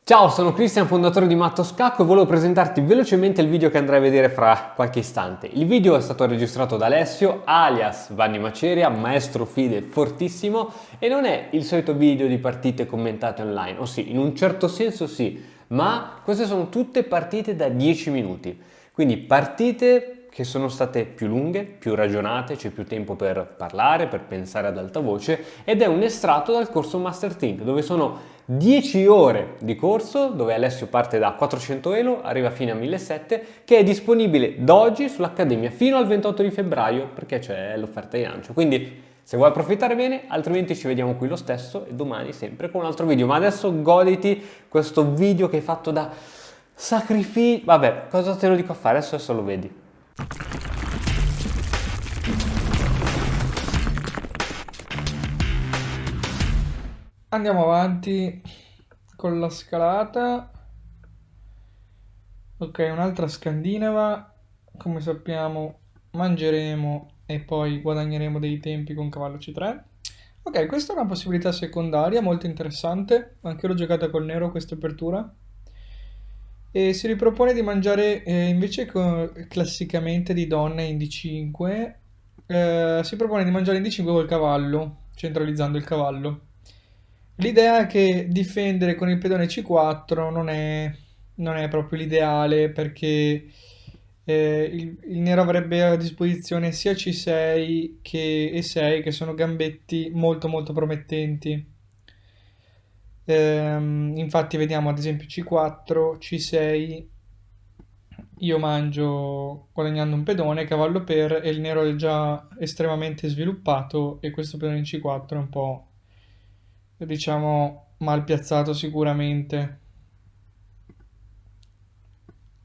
Ciao, sono Cristian, fondatore di Matto Scacco e volevo presentarti velocemente il video che andrai a vedere fra qualche istante. Il video è stato registrato da Alessio, alias Vanni Maceria, maestro fide fortissimo, e non è il solito video di partite commentate online, o sì, in un certo senso sì, ma queste sono tutte partite da 10 minuti. Quindi partite che sono state più lunghe, più ragionate, c'è più tempo per parlare, per pensare ad alta voce, ed è un estratto dal corso Master Think, dove sono 10 ore di corso, dove Alessio parte da 400 Elo, arriva fino a 1700, che è disponibile da oggi sull'Accademia fino al 28 di febbraio, perché c'è l'offerta di lancio. Quindi se vuoi approfittare bene, altrimenti ci vediamo qui lo stesso e domani sempre con un altro video. Ma adesso goditi questo video che hai fatto da sacrificio. Vabbè, cosa te lo dico a fare? Adesso lo vedi. Andiamo avanti con la scalata. Ok, un'altra scandinava. Come sappiamo, mangeremo e poi guadagneremo dei tempi con cavallo C3. Ok, questa è una possibilità secondaria molto interessante. Anche l'ho giocata col nero questa apertura. E si ripropone di mangiare invece classicamente di donna in D5. Si propone di mangiare in D5 col cavallo, centralizzando il cavallo. L'idea è che difendere con il pedone C4 non è proprio l'ideale perché il nero avrebbe a disposizione sia C6 che E6 che sono gambetti molto molto promettenti. Infatti vediamo ad esempio C4, C6, io mangio guadagnando un pedone, cavallo per, e il nero è già estremamente sviluppato e questo pedone in C4 è un po', diciamo, mal piazzato sicuramente.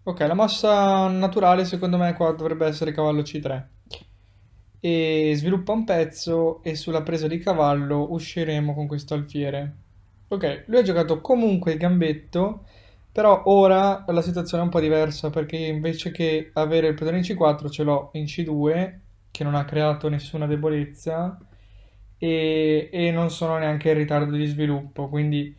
Ok, la mossa naturale secondo me qua dovrebbe essere cavallo C3. E sviluppa un pezzo e sulla presa di cavallo usciremo con questo alfiere. Ok, lui ha giocato comunque il gambetto, però ora la situazione è un po' diversa perché invece che avere il pedone in C4 ce l'ho in C2 che non ha creato nessuna debolezza e non sono neanche in ritardo di sviluppo, quindi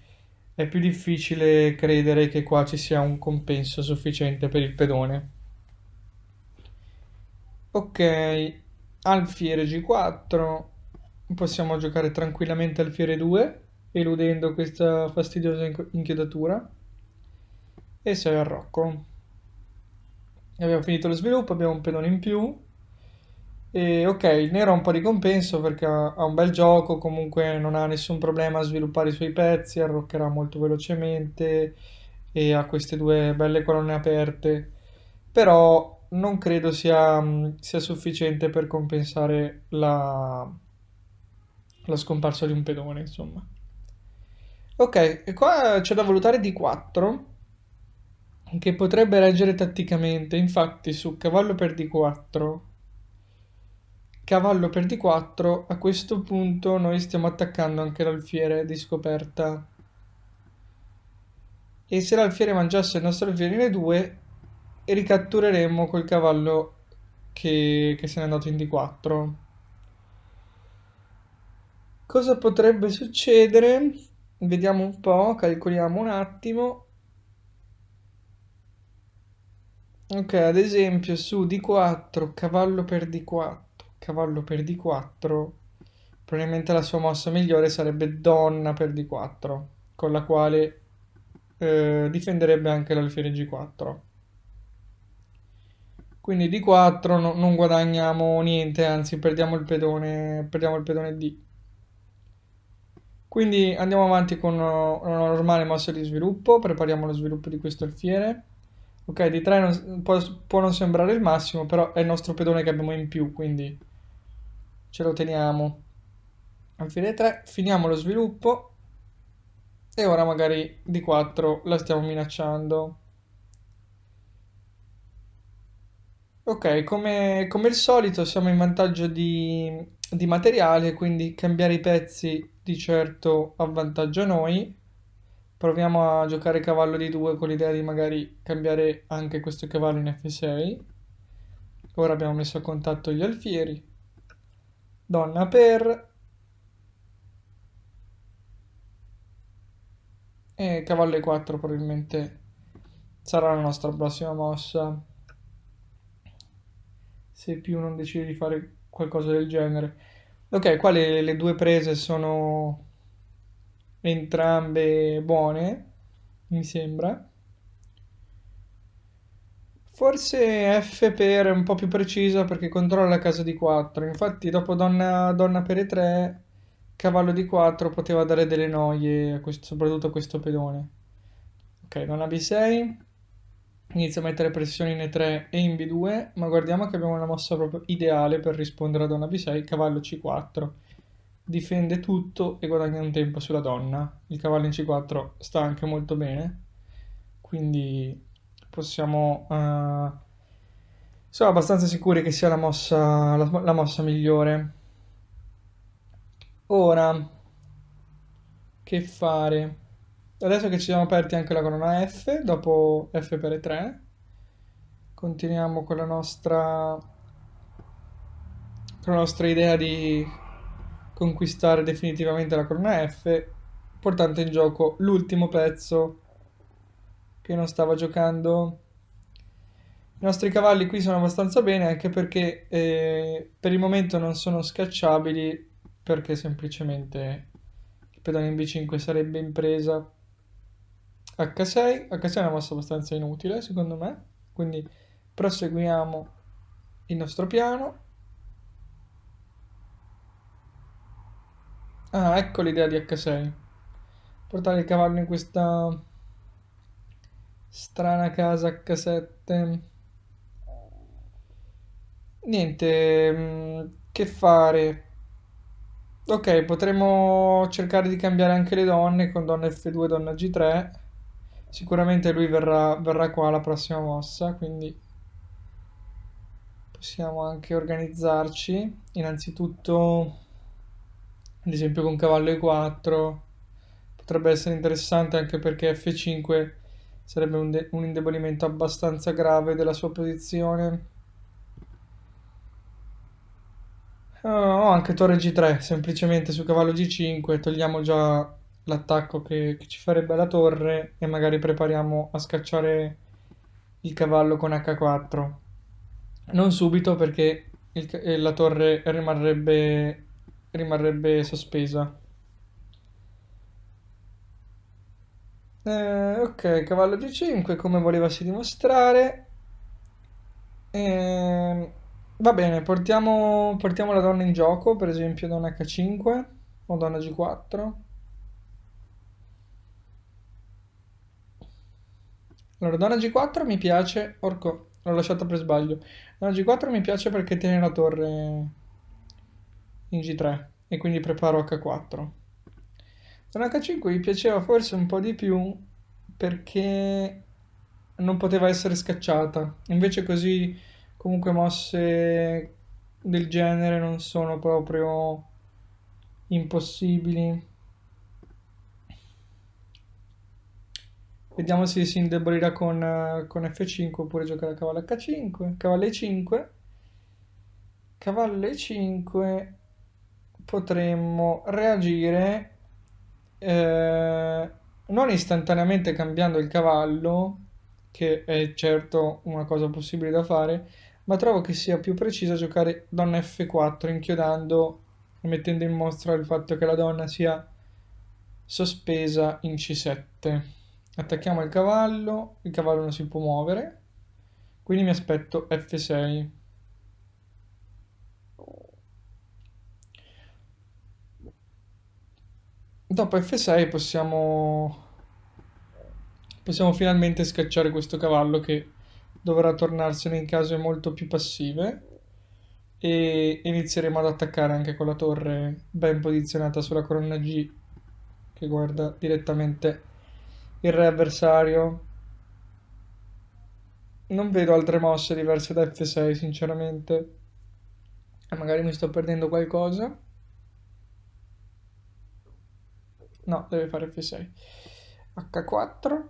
è più difficile credere che qua ci sia un compenso sufficiente per il pedone. Ok, alfiere G4, possiamo giocare tranquillamente alfiere 2, eludendo questa fastidiosa inchiodatura, e 6 al rocco. Abbiamo finito lo sviluppo, abbiamo un pedone in più, e ok, il nero ha un po' di compenso perché ha un bel gioco, comunque non ha nessun problema a sviluppare i suoi pezzi, arroccherà molto velocemente e ha queste due belle colonne aperte, però non credo sia sufficiente per compensare la scomparsa di un pedone, insomma. Ok, e qua c'è da valutare D4, che potrebbe reggere tatticamente, infatti su cavallo per D4, cavallo per D4, a questo punto noi stiamo attaccando anche l'alfiere di scoperta. E se l'alfiere mangiasse il nostro alfiere in E2, ricattureremmo col cavallo che se n'è andato in D4. Cosa potrebbe succedere? Vediamo un po', calcoliamo un attimo. Ok, ad esempio su D4, cavallo per D4, probabilmente la sua mossa migliore sarebbe donna per D4, con la quale difenderebbe anche l'alfiere G4. Quindi D4 non guadagniamo niente, anzi perdiamo il pedone D. Quindi andiamo avanti con una normale mossa di sviluppo, prepariamo lo sviluppo di questo alfiere. Ok, di 3 può non sembrare il massimo, però è il nostro pedone che abbiamo in più, quindi ce lo teniamo. Alfiere 3, finiamo lo sviluppo e ora magari di 4 la stiamo minacciando. Ok, come il solito siamo in vantaggio di materiale, quindi cambiare i pezzi di certo avvantaggia noi. Proviamo a giocare cavallo di 2 con l'idea di magari cambiare anche questo cavallo in F6. Ora abbiamo messo a contatto gli alfieri. Donna per E cavallo E4 probabilmente sarà la nostra prossima mossa, se più non decide di fare qualcosa del genere. Ok, qua le due prese sono entrambe buone, mi sembra. Forse F per è un po' più precisa perché controlla la casa di 4. Infatti, dopo donna per E3, cavallo di 4 poteva dare delle noie, soprattutto a questo pedone. Ok, donna B6. Inizia a mettere pressione in E3 e in B2, ma guardiamo che abbiamo una mossa proprio ideale per rispondere a donna B6, cavallo C4. Difende tutto e guadagna un tempo sulla donna. Il cavallo in C4 sta anche molto bene, quindi possiamo... siamo abbastanza sicuri che sia la mossa migliore. Ora, che fare? Adesso che ci siamo aperti anche la colonna F, dopo F per E3, continuiamo con la nostra idea di conquistare definitivamente la colonna F, portando in gioco l'ultimo pezzo che non stava giocando. I nostri cavalli qui sono abbastanza bene anche perché per il momento non sono scacciabili perché semplicemente il pedone in B5 sarebbe in presa. H6, H6 è una mossa abbastanza inutile secondo me, quindi proseguiamo il nostro piano. Ah, ecco l'idea di H6. Portare il cavallo in questa strana casa H7. Niente, che fare? Ok, potremmo cercare di cambiare anche le donne con donna F2 e donna G3. Sicuramente lui verrà qua alla prossima mossa, quindi possiamo anche organizzarci. Innanzitutto, ad esempio con cavallo E4, potrebbe essere interessante anche perché F5 sarebbe un indebolimento abbastanza grave della sua posizione. O anche torre G3, semplicemente su cavallo G5 togliamo già l'attacco che ci farebbe la torre e magari prepariamo a scacciare il cavallo con H4. Non subito perché la torre rimarrebbe sospesa. Ok, cavallo G5 come volevasi dimostrare. Ehm, Va bene, portiamo la donna in gioco, per esempio donna H5 o donna G4. Allora, donna G4 mi piace, orco, l'ho lasciata per sbaglio. Donna G4 mi piace perché tiene la torre in G3 e quindi preparo H4. Donna H5 mi piaceva forse un po' di più perché non poteva essere scacciata. Invece così comunque mosse del genere non sono proprio impossibili. Vediamo se si indebolirà con F5 oppure giocare a cavallo H5. Cavallo E5. Cavallo E5. Potremmo reagire non istantaneamente cambiando il cavallo, che è certo una cosa possibile da fare, ma trovo che sia più preciso giocare donna F4 inchiodando e mettendo in mostra il fatto che la donna sia sospesa in C7. Attacchiamo il cavallo non si può muovere, quindi mi aspetto F6. Dopo F6 possiamo finalmente scacciare questo cavallo che dovrà tornarsene in case molto più passive e inizieremo ad attaccare anche con la torre ben posizionata sulla colonna G che guarda direttamente il re avversario. Non vedo altre mosse diverse da F6 sinceramente. Magari mi sto perdendo qualcosa. No, deve fare F6. H4.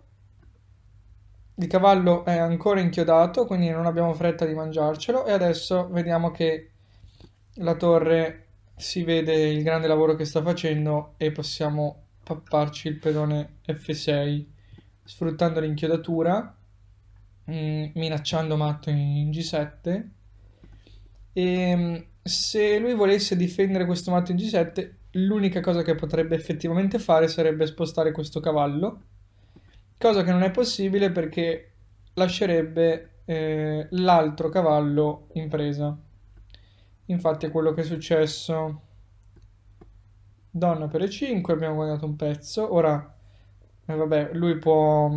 Il cavallo è ancora inchiodato, quindi non abbiamo fretta di mangiarcelo. E adesso vediamo che la torre si vede il grande lavoro che sta facendo e possiamo papparci il pedone F6 sfruttando l'inchiodatura, minacciando matto in G7. E se lui volesse difendere questo matto in G7, l'unica cosa che potrebbe effettivamente fare sarebbe spostare questo cavallo, cosa che non è possibile perché lascerebbe l'altro cavallo in presa. Infatti è quello che è successo. Donna per E5, abbiamo guadagnato un pezzo. Ora, vabbè, lui può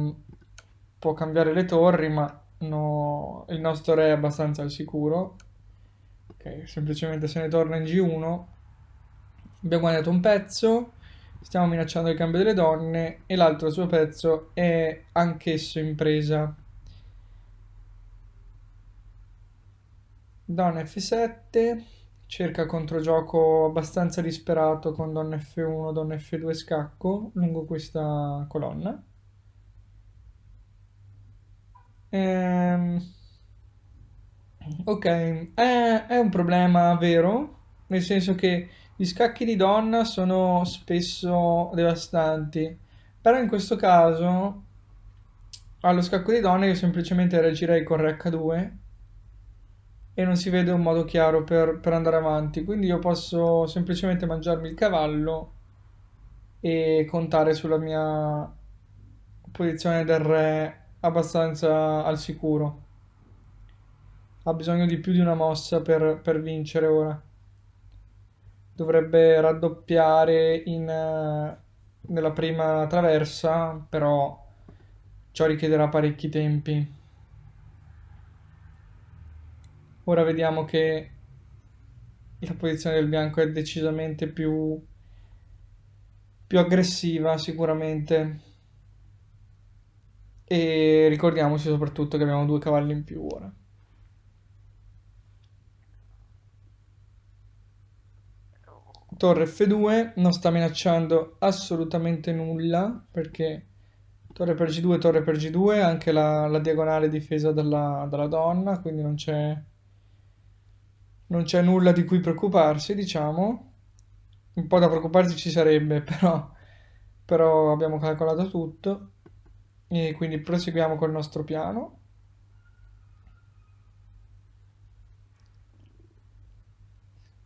cambiare le torri, ma no, il nostro re è abbastanza al sicuro. Ok, semplicemente se ne torna in G1. Abbiamo guadagnato un pezzo. Stiamo minacciando il cambio delle donne. E l'altro suo pezzo è anch'esso in presa. Donna F7. Cerca controgioco abbastanza disperato con donna F1, donna F2 scacco lungo questa colonna. Ok, è un problema vero, nel senso che gli scacchi di donna sono spesso devastanti, però in questo caso allo scacco di donna io semplicemente reagirei con re H2 e non si vede un modo chiaro per andare avanti, quindi io posso semplicemente mangiarmi il cavallo e contare sulla mia posizione del re abbastanza al sicuro. Ha bisogno di più di una mossa per vincere ora. Dovrebbe raddoppiare nella prima traversa, però ciò richiederà parecchi tempi. Ora vediamo che la posizione del bianco è decisamente più aggressiva sicuramente. E ricordiamoci soprattutto che abbiamo due cavalli in più ora. Torre F2 non sta minacciando assolutamente nulla perché torre per G2, torre per G2, anche la diagonale difesa dalla donna, quindi non c'è nulla di cui preoccuparsi, diciamo. Un po' da preoccuparsi ci sarebbe, però abbiamo calcolato tutto e quindi proseguiamo col nostro piano.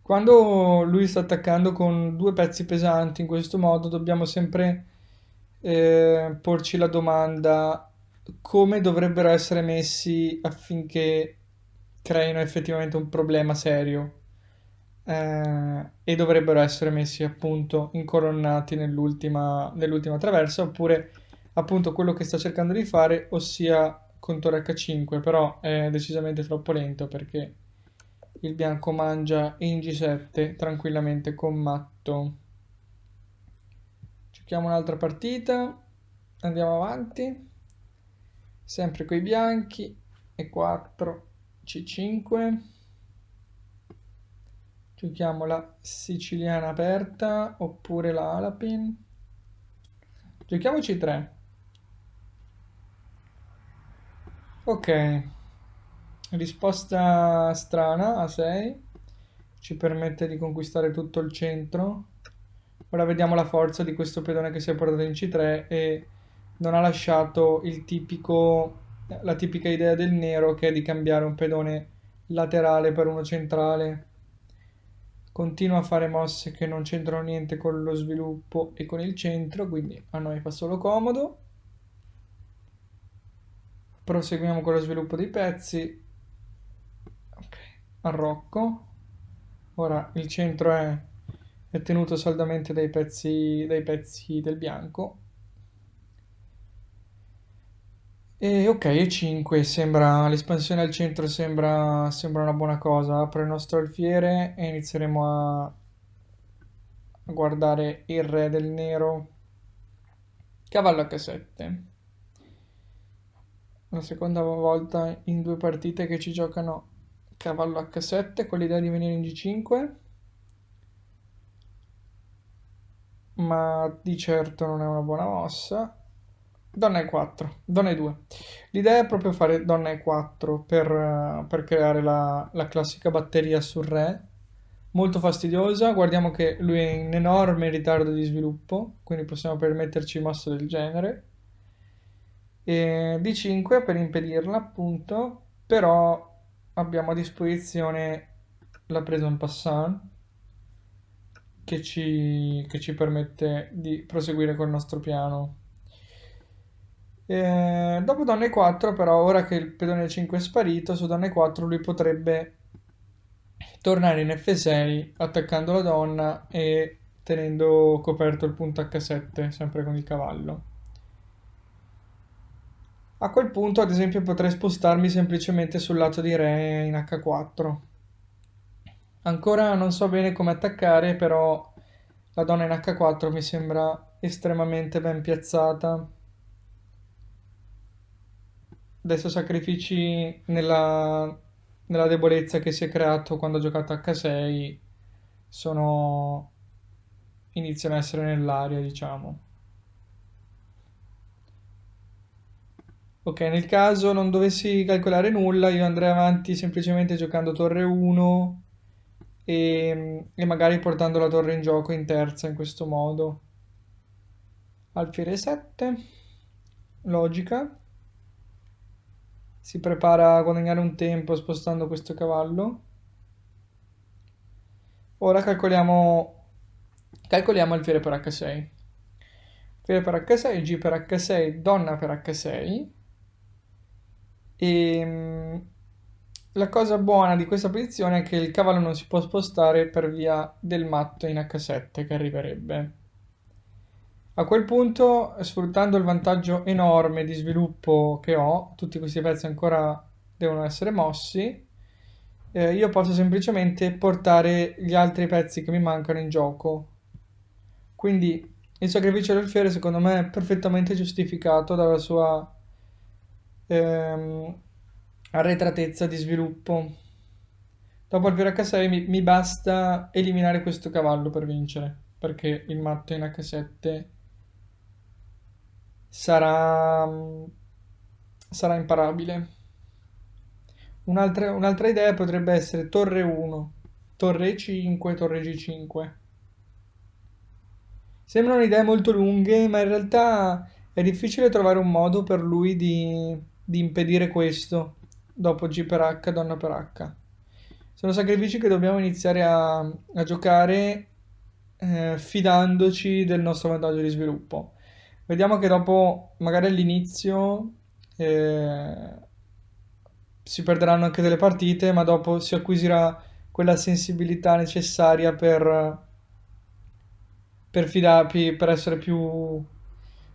Quando lui sta attaccando con due pezzi pesanti in questo modo, dobbiamo sempre porci la domanda come dovrebbero essere messi affinché creino effettivamente un problema serio. E dovrebbero essere messi appunto incolonnati nell'ultima traversa, oppure appunto quello che sta cercando di fare, ossia con torre H5, però è decisamente troppo lento perché il bianco mangia in G7 tranquillamente con matto. Giochiamo un'altra partita, andiamo avanti, sempre coi bianchi, E4, C5. Giochiamo la siciliana aperta oppure la Alapin. Giochiamo C3. Ok, risposta strana a 6. Ci permette di conquistare tutto il centro. Ora vediamo la forza di questo pedone che si è portato in C3 e non ha lasciato la tipica idea del nero che è di cambiare un pedone laterale per uno centrale. Continua a fare mosse che non c'entrano niente con lo sviluppo e con il centro, quindi a noi fa solo comodo. Proseguiamo con lo sviluppo dei pezzi. Ok, arrocco. Ora il centro è tenuto saldamente dai pezzi del bianco. E ok, E5 l'espansione al centro sembra una buona cosa. Apro il nostro alfiere e inizieremo a guardare il re del nero. Cavallo H7. La seconda volta in due partite che ci giocano cavallo H7 con l'idea di venire in G5. Ma di certo non è una buona mossa. Donna E4, donna E2. L'idea è proprio fare donna E4 per creare la classica batteria sul re, molto fastidiosa. Guardiamo che lui è in enorme ritardo di sviluppo, quindi possiamo permetterci mosse del genere. E D5 per impedirla, appunto, però abbiamo a disposizione la presa en passant che ci permette di proseguire col nostro piano. Dopo donna e4, però, ora che il pedone 5 è sparito, su donna e4 lui potrebbe tornare in F6 attaccando la donna e tenendo coperto il punto H7, sempre con il cavallo. A quel punto, ad esempio, potrei spostarmi semplicemente sul lato di re in H4. Ancora non so bene come attaccare, però la donna in H4 mi sembra estremamente ben piazzata. Adesso sacrifici nella debolezza che si è creato quando ho giocato H6 sono iniziano a essere nell'aria, diciamo. Ok, nel caso non dovessi calcolare nulla, io andrei avanti semplicemente giocando torre 1 e magari portando la torre in gioco in terza in questo modo. Alfiere 7, logica. Si prepara a guadagnare un tempo spostando questo cavallo. Ora calcoliamo alfiere per H6. Alfiere per H6, G per H6, donna per H6. E la cosa buona di questa posizione è che il cavallo non si può spostare per via del matto in H7 che arriverebbe. A quel punto, sfruttando il vantaggio enorme di sviluppo che ho, tutti questi pezzi ancora devono essere mossi, io posso semplicemente portare gli altri pezzi che mi mancano in gioco. Quindi il sacrificio del fiere secondo me è perfettamente giustificato dalla sua ehm, arretratezza di sviluppo. Dopo il fiore H6 mi basta eliminare questo cavallo per vincere, perché il matto in H7 sarà, sarà imparabile. Un'altra idea potrebbe essere torre 1, torre E5, torre G5. Sembrano idee molto lunghe, ma in realtà è difficile trovare un modo per lui di impedire questo dopo G per H, donna per H. Sono sacrifici che dobbiamo iniziare a giocare fidandoci del nostro vantaggio di sviluppo. Vediamo che dopo, magari all'inizio, eh, si perderanno anche delle partite, ma dopo si acquisirà quella sensibilità necessaria per essere più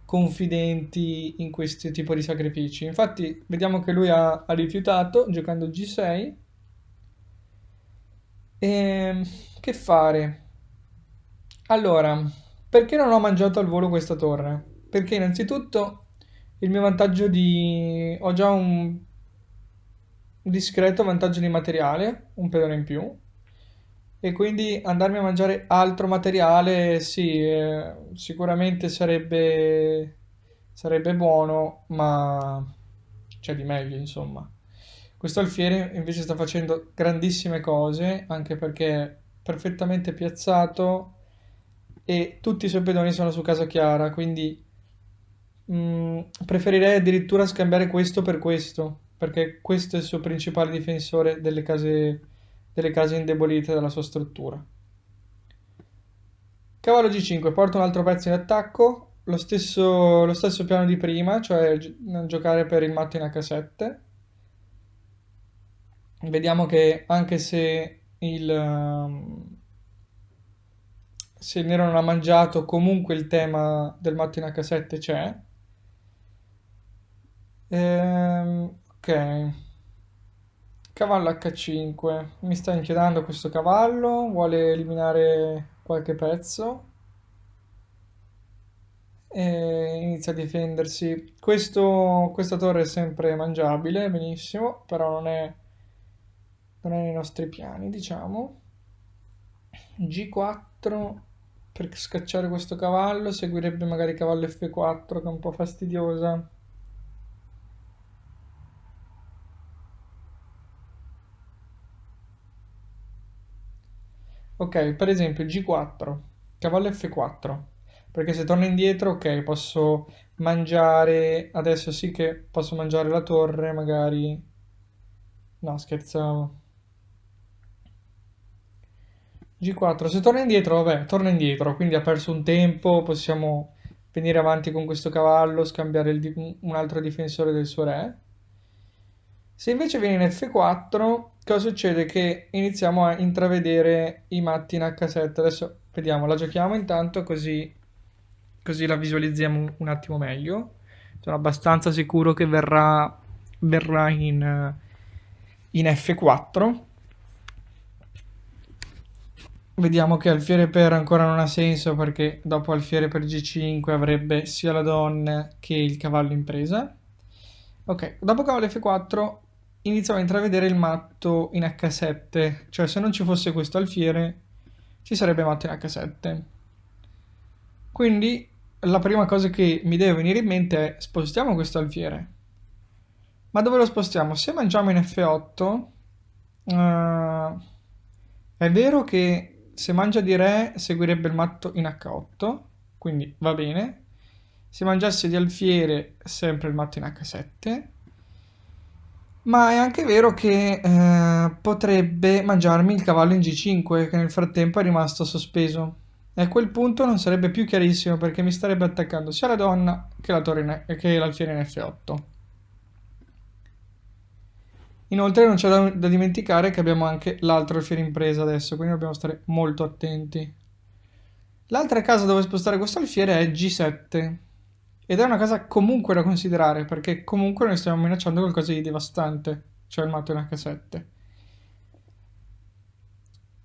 confidenti in questo tipo di sacrifici. Infatti, vediamo che lui ha rifiutato giocando G6. E che fare? Allora, perché non ho mangiato al volo questa torre? Perché innanzitutto il mio vantaggio di... ho già un discreto vantaggio di materiale, un pedone in più, e quindi andarmi a mangiare altro materiale, sì, sicuramente sarebbe buono, ma c'è di meglio, insomma. Questo alfiere invece sta facendo grandissime cose, anche perché è perfettamente piazzato e tutti i suoi pedoni sono su casa chiara, quindi preferirei addirittura scambiare questo per questo, perché questo è il suo principale difensore delle case indebolite dalla sua struttura. Cavallo G5, porta un altro pezzo in attacco, lo stesso piano di prima, cioè giocare per il matto in H7. Vediamo che anche se il nero non ha mangiato, comunque il tema del matto in H7 c'è. Ok. Cavallo H5. Mi sta inchiodando questo cavallo. Vuole eliminare qualche pezzo. E inizia a difendersi. Questa torre è sempre mangiabile, benissimo, però non è nei nostri piani, diciamo. G4 per scacciare questo cavallo. Seguirebbe magari cavallo F4 che è un po' fastidiosa. Ok, per esempio G4, cavallo F4, perché se torno indietro, ok, posso mangiare, adesso sì che posso mangiare la torre, magari, no, scherzavo. G4, se torna indietro, vabbè, torna indietro, quindi ha perso un tempo, possiamo venire avanti con questo cavallo, scambiare un altro difensore del suo re. Se invece viene in F4, cosa succede? Che iniziamo a intravedere i matti in H7. Adesso vediamo, la giochiamo intanto così la visualizziamo un attimo meglio. Sono abbastanza sicuro che verrà in F4. Vediamo che alfiere per ancora non ha senso perché dopo alfiere per G5 avrebbe sia la donna che il cavallo in presa. Ok, dopo cavallo F4 iniziamo a intravedere il matto in H7, cioè se non ci fosse questo alfiere ci sarebbe matto in H7. Quindi la prima cosa che mi deve venire in mente è spostiamo questo alfiere. Ma dove lo spostiamo? Se mangiamo in F8, è vero che se mangia di re seguirebbe il matto in H8, quindi va bene. Se mangiasse di alfiere sempre il matto in H7. Ma è anche vero che potrebbe mangiarmi il cavallo in G5, che nel frattempo è rimasto sospeso. E a quel punto non sarebbe più chiarissimo perché mi starebbe attaccando sia la donna che che l'alfiere in F8. Inoltre non c'è da dimenticare che abbiamo anche l'altro alfiere in presa adesso, quindi dobbiamo stare molto attenti. L'altra casa dove spostare questo alfiere è G7. Ed è una casa comunque da considerare, perché comunque noi stiamo minacciando qualcosa di devastante, cioè il matto in H7.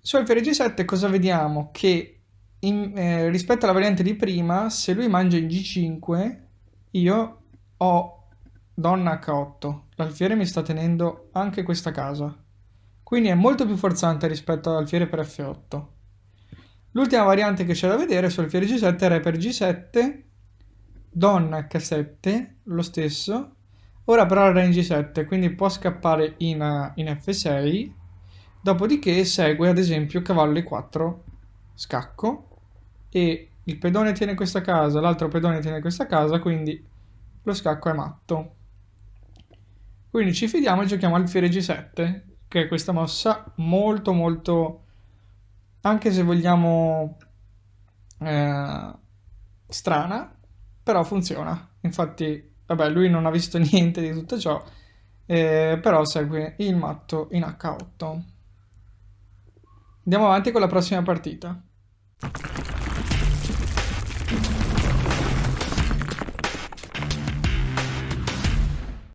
Su alfiere G7 cosa vediamo? Che rispetto alla variante di prima, se lui mangia in G5, io ho donna H8. L'alfiere mi sta tenendo anche questa casa. Quindi è molto più forzante rispetto all'alfiere per F8. L'ultima variante che c'è da vedere su alfiere G7 è re per G7, donna H7, lo stesso. Ora però re in G7, quindi può scappare in F6. Dopodiché segue ad esempio cavallo E4, scacco, e il pedone tiene questa casa, l'altro pedone tiene questa casa, quindi lo scacco è matto. Quindi ci fidiamo e giochiamo alfiere G7, che è questa mossa molto molto, anche se vogliamo, eh, strana, però funziona. Infatti, vabbè, lui non ha visto niente di tutto ciò, però segue il matto in H8. Andiamo avanti con la prossima partita.